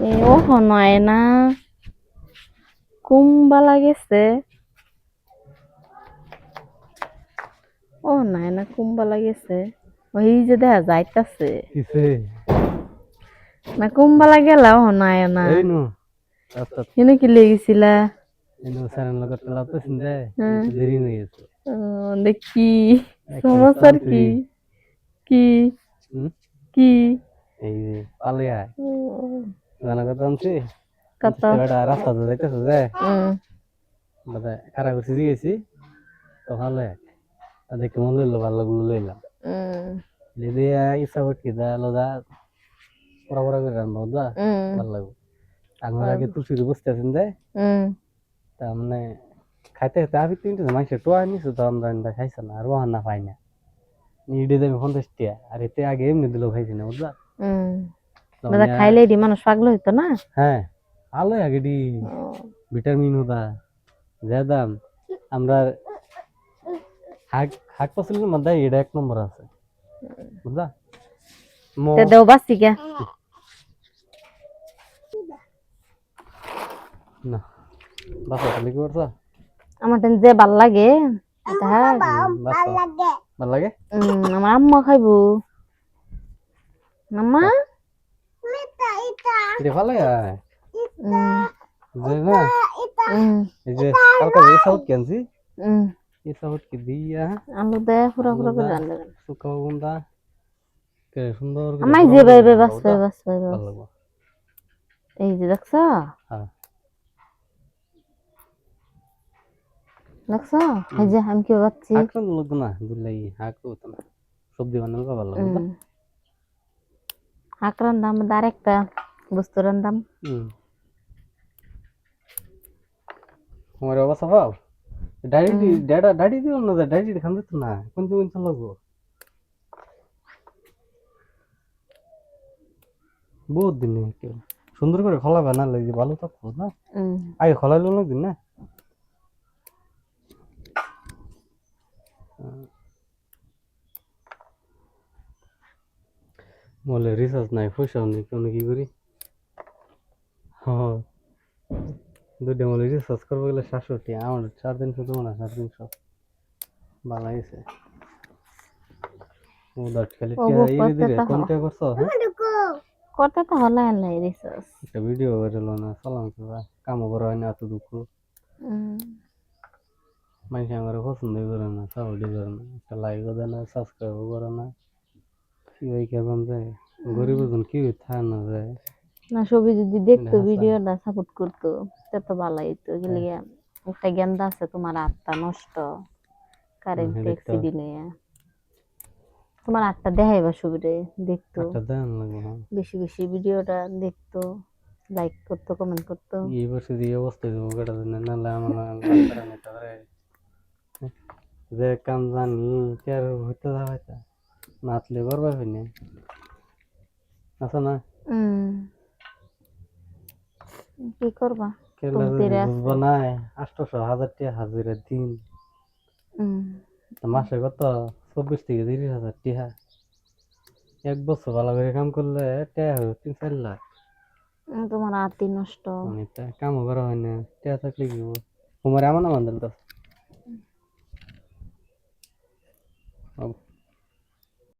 ও নয় না কুম্বালা গেছে ও নয় না কুম্বালা গেছে ওই যে দেখা যাইতাছে কিসে না কুম্বালা গেলা ও নয় না এই নো রাস্তা এনে কি লেগেছিলা ইন্দু সারান লগর তেলা তো সিনদে হ্যাঁ দেরি হয়ে গেছে দেখি একখান সমস্যার টানছি কি কি হুম কি এই যে পালিয়া উম, জানা কথা আনছি কত বেটা রাস্তা তো যাইতেছে যে উম, বাদে খারাপ করছি দিয়েছি তো ভালো দেখে মনে লইলো ভালো লাগলো লইলাম উম, যদি ইচ্ছা করছি দা আলাদা পড়া পড়া করে রান্না দা উম, ভালো লাগবে আমার আগে তুলসিতে বসতে আছেন যে উম, তার মানে খাইতে খাইতে আমি তিনটে মানুষের টোয়া নিছো তো আমরা খাইছে না আর ও না পাই না নিডে দেবে 50 টাকা আর এতে আগে এমনি দিল খাইছি না বুঝলা উম। তখন দাদা খাইলে এটি মানুষ পাগল হইতো না হ্যাঁ আলো আগে ডি ভিটামিন হতা যা দাম আমরা শাক শাক পাচলির মধ্যে এটা 1 নম্বর আছে বুঝলা দেও বাসি কে না বাসা খালি কি করছো আমার টেন যে ভাল লাগে এটা ভাল লাগে আমার আম্মা খাইবো আম্মা এটা ভালো লাগে উম, যে না উম, এই যে কালকে যে সাউথ কেনছি উম। এই সাউথ কে দিয়া আলু দেয় পুরা পুরা করে আলাদা রান্না দেন শুকাও গুন্দা কে সুন্দর করে আমাই বড় যে বড় বাইবে করে বাস রান্না বাস ভালো লাগবে এই যে দেখছ হ্যাঁ দেখছ এই যে আমি কি বাচ্চি হাঁকটা লাগতো না দুলাই হাঁকতে হতো না সবজি বানালে ভালো লাগতো হাঁকরান দাম আর একটা বস্তুরান দাম তোমার অবস্থা ভাব ডাড়ি দিও না ডাড়ি খান দিত না কোন কোন লাগবো বহুত দিন সুন্দর করে খোলা বানালে যে ভালো থাকবো না আগে খোলাইলো না দিন না বলে রিসার্চ নাই পয়সাও নেই কেন কি করি হ্যাঁ দুইটা বলে রিসার্চ করবো গেলে 700 আমার 350 দেবো না 350 ভালো লাগছে ও দাঁত খালি এই দিরে কোনটা করছো হ্যাঁ করতে তো হলো নাই রিসার্চ একটা ভিডিও বেরোলো না সালাম কামও করা হয় না এত দুঃখ মানুষ আমার পছন্দ করে না সাপোর্টই করে না একটা লাইকও দেয় না সাবস্ক্রাইবও করে না কি ভাই কেমন যায় গরিব জন কি থাকা না যায় না সবই যদি দেখতো ভিডিওটা সাপোর্ট করতো তা তো ভালোই হইতো গেলে একটা গেন্দা আছে তোমার আত্মা নষ্ট কারেন্ট অ্যাক্সিডেন্টে তোমার আত্মা দেখাইবা সুবিধে দেখতো বেশি বেশি ভিডিওটা দেখতো লাইক করতো কমেন্ট করতো এই বছর এই অবস্থায় দেবো কেটা দিন নাহলে আমার যে কাম জানি তার হইতে যাওয়াইতা নাচলে করবা ফিনে আছে না কি করবা কেলা বুঝবা নাই 800,000 টাকা হাজিরা দিন মাসে কত 24 থেকে 30,000 টাকা 1 বছর ভালো করে কাম করলে টাকা হবে 3-4 লাখ তোমার আত্মি নষ্ট কামও করা হয় না টাকা থাকলে কি তোমার এমন আমার